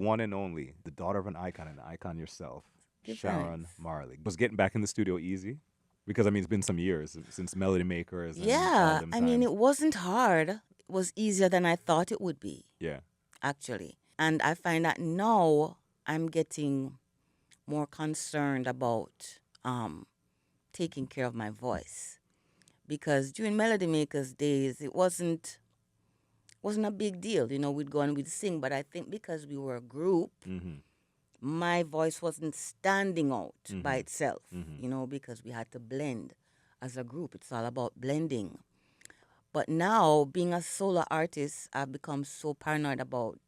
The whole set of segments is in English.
one and only, the daughter of an icon yourself, Give Sharon thanks. Marley. Was getting back in the studio easy? Because I mean, it's been some years since Melody Makers and all Yeah, them I mean, times. it wasn't hard. It was easier than I thought it would be, Yeah. actually. And I find that now I'm getting more concerned about taking care of my voice because during Melody Makers days, it wasn't a big deal. You know, we'd go and we'd sing, but I think because we were a group, Mm-hmm. my voice wasn't standing out by Mm-hmm. itself, Mm-hmm. you know, because we had to blend as a group. It's all about blending. But now, being a solo artist, I've become so paranoid about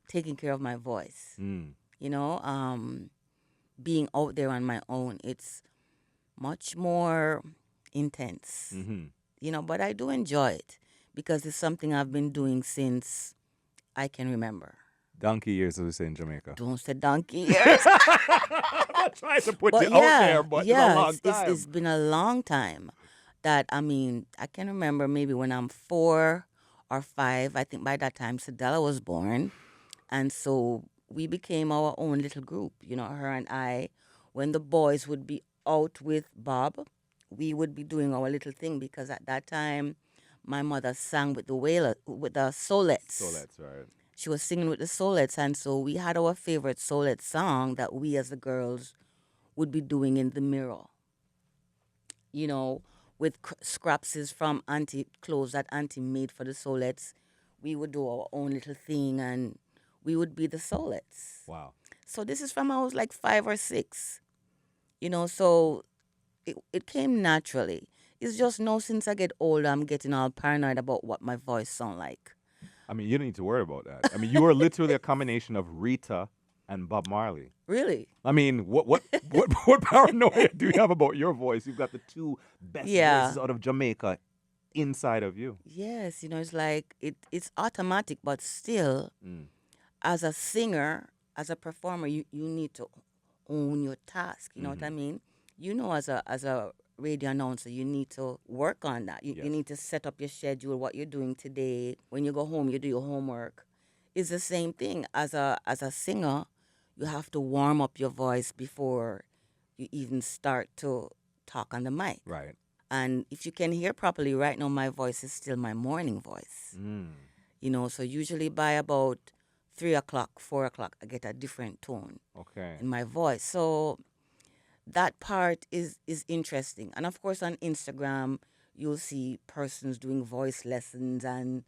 taking care of my voice. Mm. You know, being out there on my own, it's much more intense. Mm-hmm. You know, but I do enjoy it because it's something I've been doing since I can remember. Donkey years, as we say in Jamaica. Don't say donkey years. I'm not trying to put you But out there, yeah, but it's a yeah, long it's time. been a long time that I mean I can remember maybe when I'm 4 or 5. I think by that time Sadella was born, and so we became our own little group. You know, her and I. When the boys would be out with Bob, we would be doing our little thing because at that time, my mother sang with the So Solettes. that's right. She was singing with the Solettes, and so we had our favorite Solette song that we as the girls would be doing in the mirror, you know, with scraps from auntie clothes that auntie made for the Solettes. We would do our own little thing and we would be the Solettes. Wow. So this is from I was like 5 or 6, you know, so it came naturally. It's just now since I get older, I'm getting all paranoid about what my voice sound like. I mean, you don't need to worry about that. I mean, you are literally a combination of Rita and Bob Marley. Really? I mean, what paranoia do you have about your voice? You've got the two best Yeah. voices out of Jamaica inside of you. Yes, you know, it's like it's automatic, but still, Mm. as a singer, as a performer, you need to own your task. You know what I Mm-hmm. mean? You know, as a radio announcer, you need to work on that. You Yes. need to set up your schedule, what you're doing today. When you go home, you do your homework. It's the same thing as a singer. You have to warm up your voice before you even start to talk on the mic. Right. And if you can hear properly, right now my voice is still my morning voice. Mm. You know, so usually by about 3 o'clock, 4 o'clock, I get a different tone Okay. in my voice. So that part is interesting. And of course, on Instagram, you'll see persons doing voice lessons and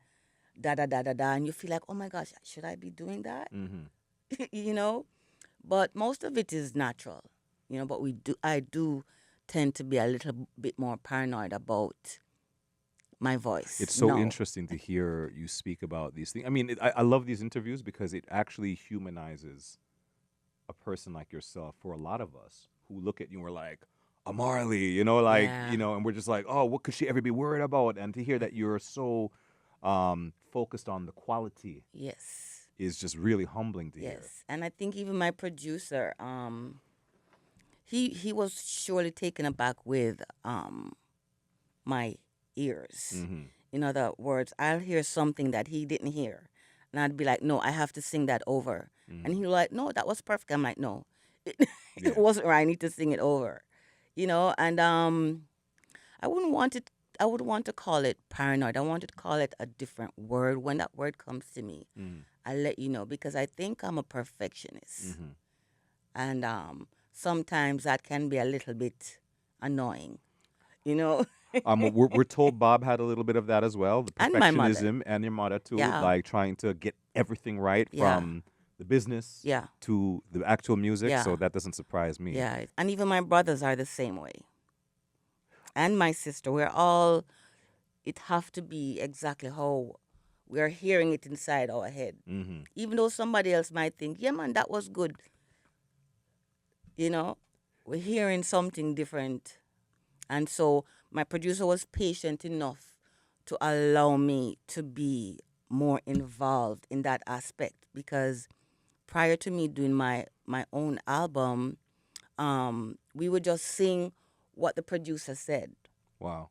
da da da da da, and you feel like, oh my gosh, should I be doing that? Mm-hmm. you know, but most of it is natural. You know, but I do tend to be a little bit more paranoid about my voice. It's so No, interesting to hear you speak about these things. I mean, I love these interviews because it actually humanizes a person like yourself for a lot of us who look at you and we're like, a Marley, yeah, and we're just like, oh, what could she ever be worried about? And to hear that you're so focused on the quality yes, is just really humbling to hear. yes. And I think even my producer, he was surely taken aback with my ears. Mm-hmm. In other words, I'll hear something that he didn't hear, and I'd be like, "No, I have to sing that over." And Mm-hmm. he was like, "No, that was perfect." I'm like, "No, it, it Yeah. wasn't right. I need to sing it over." You know, and I wouldn't want it. I would want to call it paranoid. I wanted to call it a different word. When that word comes to me, Mm-hmm. I'll let you know because I think I'm a perfectionist, Mm-hmm. and sometimes that can be a little bit annoying. You know, We're told Bob had a little bit of that as well, the and my mother. perfectionism, and your mother too, Yeah, like trying to get everything right yeah, from the business yeah, to the actual music. yeah, So that doesn't surprise me. yeah. And even my brothers are the same way. And my sister, we're all, it have to be exactly how we're hearing it inside our head. Mm-hmm. Even though somebody else might think, yeah, man, that was good. You know, we're hearing something different. And so my producer was patient enough to allow me to be more involved in that aspect because prior to me doing my own album, we would just sing what the producer said. Wow.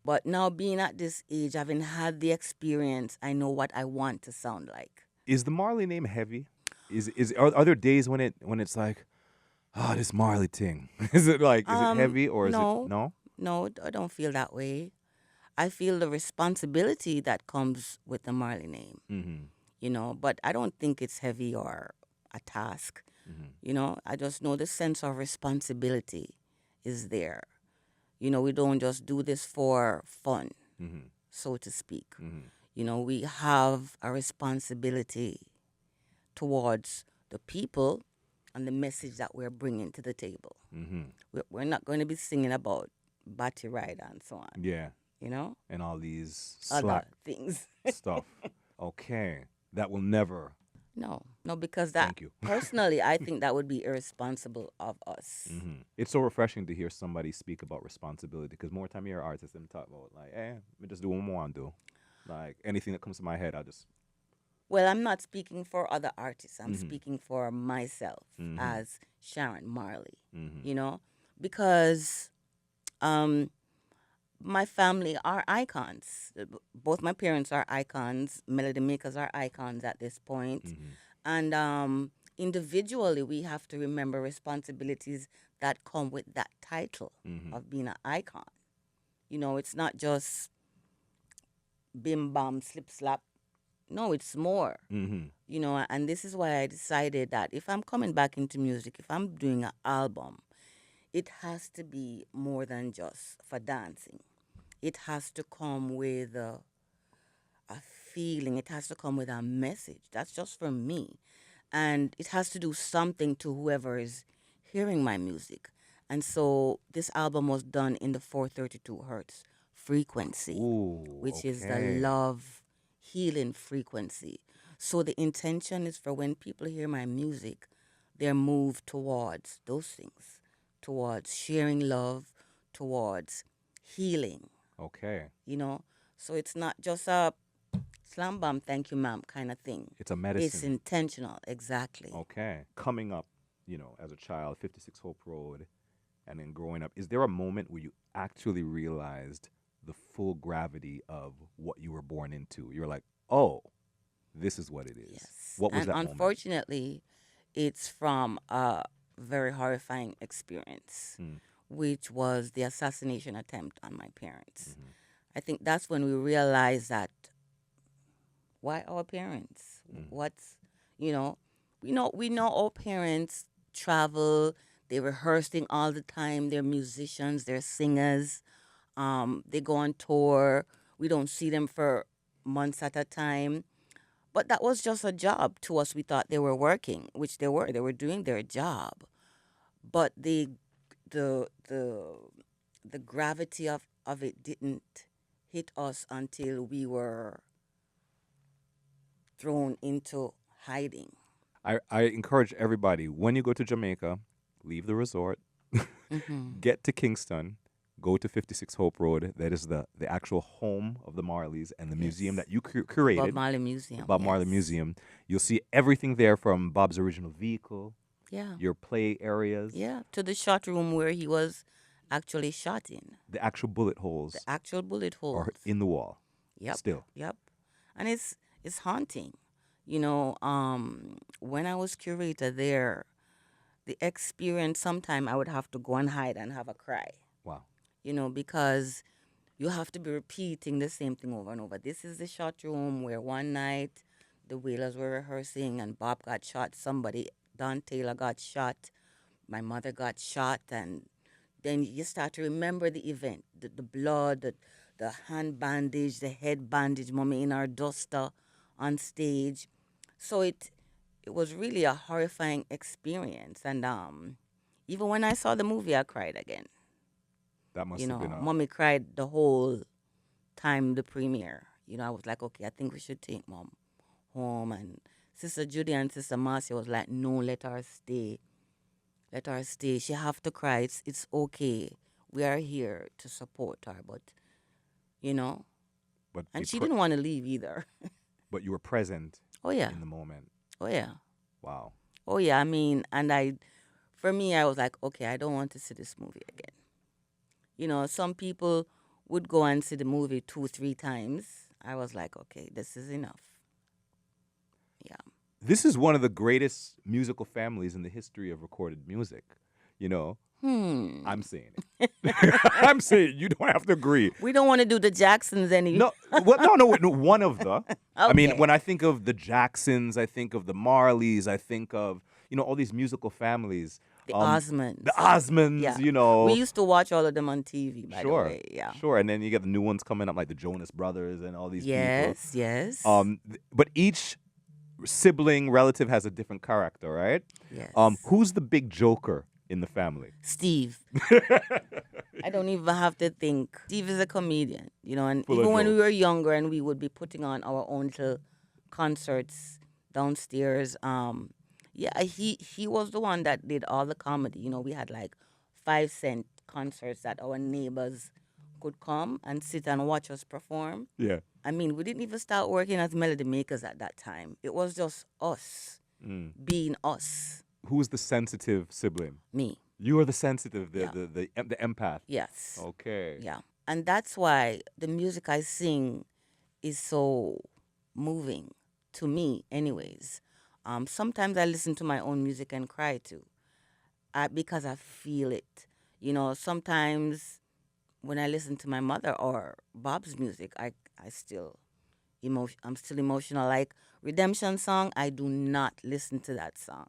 But now being at this age, having had the experience, I know what I want to sound like. Is the Marley name heavy? Are there days when it's like, oh, this Marley thing? Is it heavy or is it No, no? no, I don't feel that way. I feel the responsibility that comes with the Marley name, Mm-hmm. but I don't think it's heavy or a task. Mm-hmm. I just know the sense of responsibility is there. We don't just do this for fun, Mm-hmm. so to speak. Mm-hmm. We have a responsibility towards the people and the message that we're bringing to the table. Mm-hmm. We're not going to be singing about Batty Rider and so on, Yeah, you know, and all these other slack things. stuff. Okay, that will never. No, no, because that Thank you. personally, I think that would be irresponsible of us. It's so refreshing to hear somebody speak about responsibility because more time you hear artists and talk about like, me just do what I want to do. Like anything that comes to my head, I just. Well, I'm not speaking for other artists. I'm Mm-hmm. speaking for myself Mm-hmm. as Sharon Marley, Mm-hmm. you know, because um, my family are icons. Both my parents are icons. Melody makers are icons at this point. Mm-hmm. And individually, we have to remember responsibilities that come with that title Mm-hmm. of being an icon. It's not just bim bam, slip slap. No, it's more. Mm-hmm. And this is why I decided that if I'm coming back into music, if I'm doing an album, it has to be more than just for dancing. It has to come with a feeling. It has to come with a message. That's just for me. And it has to do something to whoever is hearing my music. And so this album was done in the 432 hertz frequency, Ooh, which is the okay. love healing frequency. So the intention is for when people hear my music, they're moved towards those things, towards sharing love, towards healing, Okay. you know. So it's not just a slam bam, thank you, ma'am kind of thing. It's a It's medicine. intentional, exactly. Okay. Coming up, as a child, 56 Hope Road, and then growing up, is there a moment where you actually realized the full gravity of what you were born into? You're like, oh, this is what it is. Yes. What was And that moment? unfortunately, it's from a very horrifying experience, Mm, which was the assassination attempt on my parents. mm-hmm, I think that's when we realized that why our parents? mm, What's you know, we know our parents travel, they're rehearsing all the time, they're musicians, they're singers, they go on tour. We don't see them for months at a time. But that was just a job to us. We thought they were working, which they were. They were doing their job. But the the the gravity of it didn't hit us until we were thrown into hiding. I encourage everybody when you go to Jamaica, leave the resort, Hmm. get to Kingston, go to 56 Hope Road. That is the actual home of the Marleys and the museum Yes. that you The Bob curated, Marley the Museum. Bob Marley Yes. Museum. You'll see everything there from Bob's original vehicle, Yeah. your play areas, Yeah. To the shot room where he was actually shot in. the actual bullet The holes actual bullet are holes. in the wall Yep. still. Yep. And it's haunting. When I was curator there, the experience sometime I would have to go and hide and have a cry. Wow. Because you have to be repeating the same thing over and over. This is the shot room where one night the Wailers were rehearsing and Bob got shot. Somebody, Don Taylor, got shot. My mother got shot, and then you start to remember the event, the blood, the hand bandage, the head bandage, mommy in our duster on stage. So it was really a horrifying experience. And even when I saw the movie, I cried again. That must have been a Mommy cried the whole time the premiere. I was like, okay, I think we should take mom home. And Sister Judy and Sister Marcia was like, no, let her stay. Let her stay. She have to cry. It's okay. We are here to support her. But, you know, but and she didn't want to leave either. but you were present Oh, yeah. in the moment. Oh, yeah. Wow. Oh, yeah. I mean, for me, I was like, okay, I don't want to see this movie again. Some people would go and see the movie 2, 3 times. I was like, okay, this is enough. Yeah. this is one of the greatest musical families in the history of recorded music. You know, I'm saying it. I'm saying you don't have to agree. We don't want to do the Jacksons any. No, well, no, one of the. I mean, Okay. when I think of the Jacksons, I think of the Marleys, I think of, all these musical families. The The Osmonds. Osmonds, Yeah. We used to watch all of them on TV, by the Sure, way. Yeah. sure. And then you get the new ones coming up, like the Jonas Brothers and all these people. Yes, yes. But each sibling relative has a different character, right? Yes. Who's the big joker in the family? Steve. I don't even have to think. Steve is a comedian, and Full of even when we jokes. were younger and we would be putting on our own little concerts downstairs, yeah, he was the one that did all the comedy. We had like 5 cent concerts that our neighbors could come and sit and watch us perform. Yeah. I mean, we didn't even start working as melody makers at that time. It was just us being us. Who's the sensitive sibling? Me. You are the sensitive, Yeah. the empath. Yes. Okay. Yeah. And that's why the music I sing is so moving to me, anyways. Sometimes I listen to my own music and cry too, because I feel it. Sometimes when I listen to my mother or Bob's music, I still I'm still emotional. Like Redemption song, I do not listen to that song.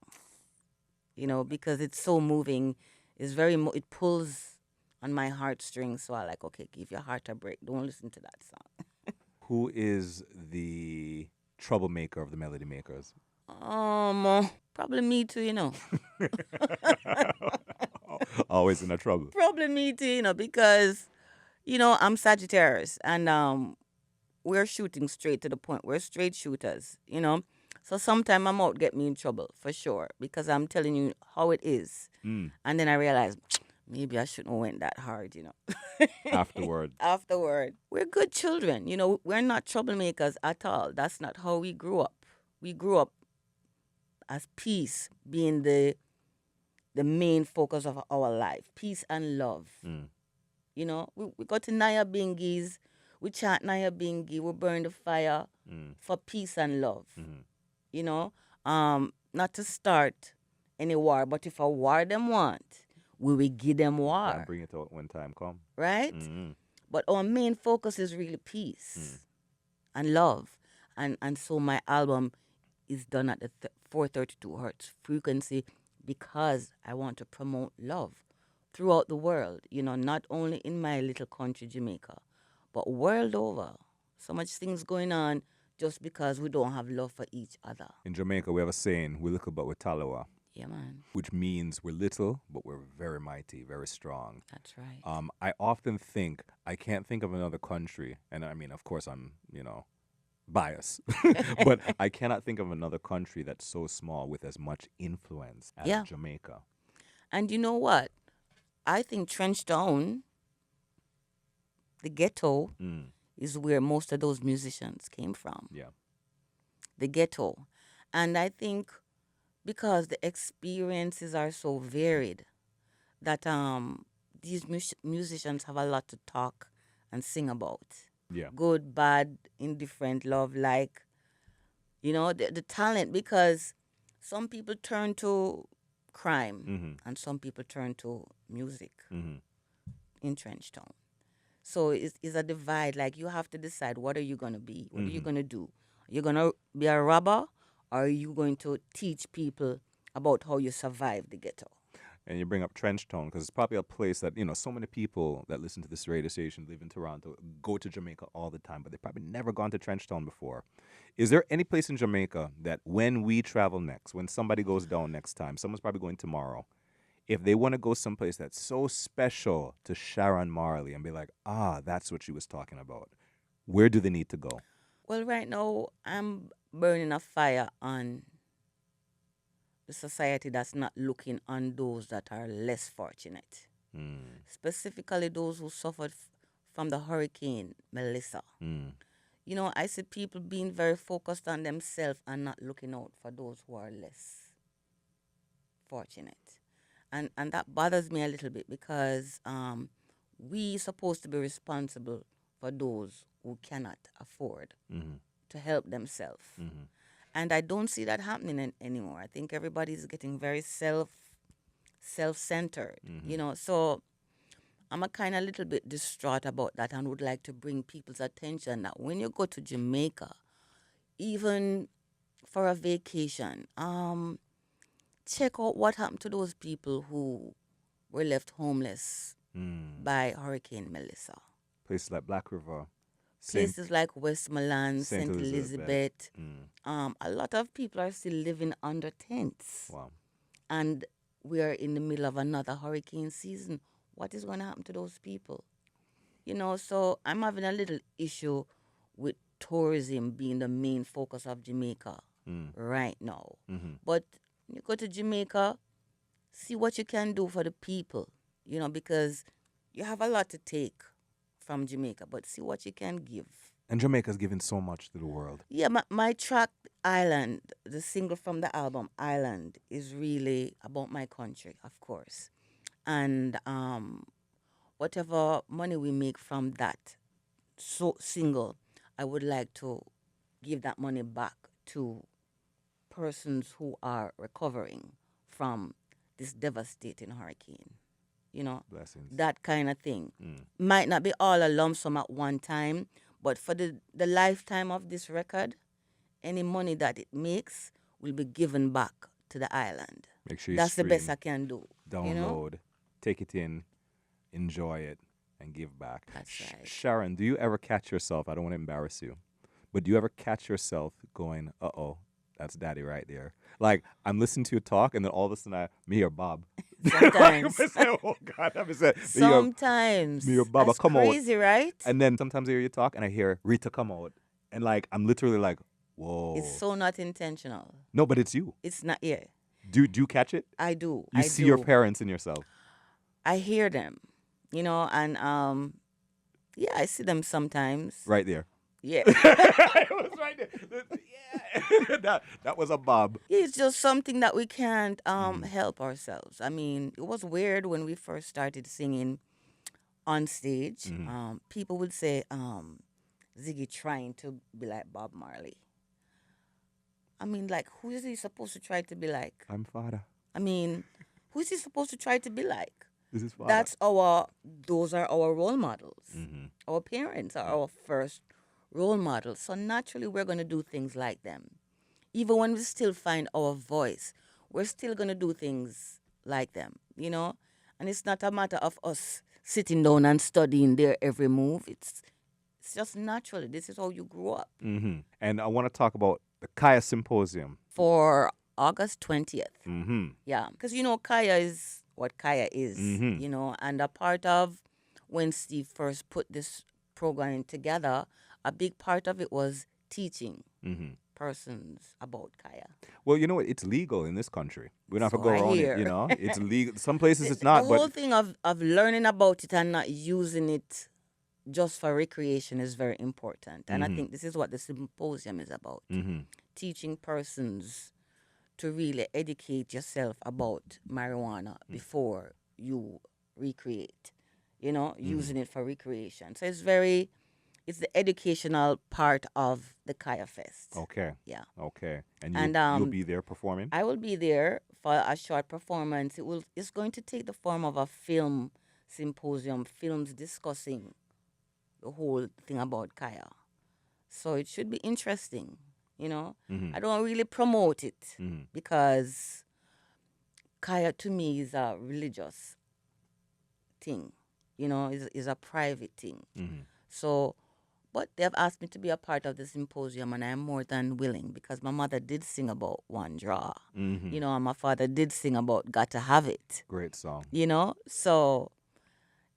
Because it's so moving. It's it pulls on my heartstrings. So I like, okay, give your heart a break. Don't listen to that song. Who is the troublemaker of the melody makers? Probably me too. Always in a trouble. Probably me too. Because I'm Sagittarius, and we're shooting straight to the point. We're straight shooters. So sometimes I'm out get me in trouble for sure because I'm telling you how it is, and then I realize maybe I shouldn't have went that hard. Afterward. Afterward, we're good children. We're not troublemakers at all. That's not how we grew up. We grew up as peace being the main focus of our life. Peace and love. We go to Naya Bingies, we chant Naya Bingi, we burn the fire for peace and love. Not to start any war, but if a war them want, we will give them war. Yeah, bring it out when time come. Right? But our main focus is really peace and love. And so my album is done at the 432 hertz frequency because I want to promote love throughout the world, not only in my little country, Jamaica, but world over. So much things going on just because we don't have love for each other. In Jamaica, we have a saying, we're little but we're talawa. Yeah, man. Which means we're little, but we're very mighty, very strong. That's right. I often think, I can't think of another country, and I mean, of course, I'm, biased, but I cannot think of another country that's so small with as much influence as Jamaica. And you know what? I think Trenchtown, the ghetto, is where most of those musicians came from. Yeah. The ghetto. And I think because the experiences are so varied that these musicians have a lot to talk and sing about. Yeah. Good, bad, indifferent, love, like, the talent, because some people turn to crime and some people turn to music in Trenchtown. So it's a divide. Like, you have to decide, what are you going to be? What are you going to do? Are you going to be a robber, or are you going to teach people about how you survive the ghetto? And you bring up Trenchtown because it's probably a place that, so many people that listen to this radio station live in Toronto, go to Jamaica all the time, but they've probably never gone to Trenchtown before. Is there any place in Jamaica that when we travel next, when somebody goes down next time, someone's probably going tomorrow, if they want to go someplace that's so special to Sharon Marley and be like, that's what she was talking about, where do they need to go? Well, right now, I'm burning a fire on the society that's not looking on those that are less fortunate. Specifically those who suffered from the Hurricane Melissa. I see people being very focused on themselves and not looking out for those who are less fortunate. And that bothers me a little bit because we supposed to be responsible for those who cannot afford to help themselves. And I don't see that happening anymore. I think everybody's getting very self-centered, Mm-hmm. you know. So I'm a kind of little bit distraught about that and would like to bring people's attention that when you go to Jamaica, even for a vacation, check out what happened to those people who were left homeless by Hurricane Melissa. Places like Black River, Places like Westmoreland, Saint St. Elizabeth. Elizabeth, a lot of people are still living under tents. Wow. And we are in the middle of another hurricane season. What is going to happen to those people? You know, so I'm having a little issue with tourism being the main focus of Jamaica right now. But when you go to Jamaica, see what you can do for the people, you know, because you have a lot to take from Jamaica, but see what you can give. And Jamaica's given so much to the world. Yeah, my track Island, the single from the album Island, is really about my country, of course. And whatever money we make from that single, I would like to give that money back to persons who are recovering from this devastating hurricane. You know, Blessings. that kind of thing. Might not be all a lump sum at one time, but for the lifetime of this record, any money that it makes will be given back to the island. Make sure you That's the best stream, I can do. download, You know? take it in, enjoy it, and give back. That's right. Sharon, do you ever catch yourself? I don't want to embarrass you, but do you ever catch yourself going, "Uh-oh, that's Daddy right there"? Like I'm listening to you talk, and then all of a sudden, me or Bob. Sometimes. Oh God, I'm saying, Sometimes. me or Baba That's come crazy, out. right? And then sometimes I hear you talk, and I hear Rita come out, and like I'm literally like, "Whoa!" It's so not intentional. No, but it's you. It's not, yeah. Do you catch it? I do. You I see do. your parents in yourself. I hear them, you know, and yeah, I see them sometimes. Right there. Yeah. It was right there. Yeah. that was a Bob. It's just something that we can't help ourselves. I mean, it was weird when we first started singing on stage. People would say, Ziggy trying to be like Bob Marley. I mean, like, who is he supposed to try to be like? I'm father. I mean, who is he supposed to try to be like? This is father. Those are our role models. Our parents are our first role models. So naturally, we're going to do things like them. Even when we still find our voice, we're still going to do things like them, you know? And it's not a matter of us sitting down and studying their every move. It's just naturally. This is how you grew up. And I want to talk about the Kaya Symposium. For August 20th. Yeah, because, you know, Kaya is what Kaya is, you know, and a part of when Steve first put this program together, a big part of it was teaching persons about Kaya. Well, you know what? It's legal in this country. We don't have to So go I around hear. it, you know? It's legal. Some places it's not, The whole but thing of learning about it and not using it just for recreation is very important. And I think this is what the symposium is about. Teaching persons to really educate yourself about marijuana before you recreate, you know, using it for recreation. So it's the educational part of the Kaya Fest. okay. Yeah. Okay. And And, you'll be there performing? I will be there for a short performance. It's going to take the form of a film symposium, films discussing the whole thing about Kaya. So it should be interesting, you know. I don't really promote it because Kaya to me is a religious thing, you know, is a private thing. So, but they've asked me to be a part of the symposium, and I'm more than willing because my mother did sing about One Draw, you know, and my father did sing about Got to Have It, Great song. you know. So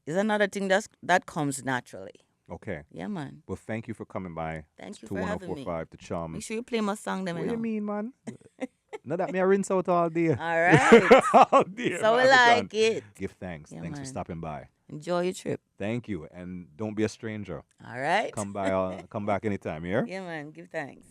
it's another thing that comes naturally. Okay. Yeah, man. Well, thank you for coming by Thank you to for having me. 1045 to CHUM. Make sure you play my song, them. What You do you know. mean, man? Not that me I rinse out all day. All right. All day. So we man, like it. Give thanks. Yeah, Thanks for man. stopping by. Enjoy your trip. Thank you. And don't be a stranger. All right. Come by. Come back anytime, yeah? Yeah, man. Give thanks.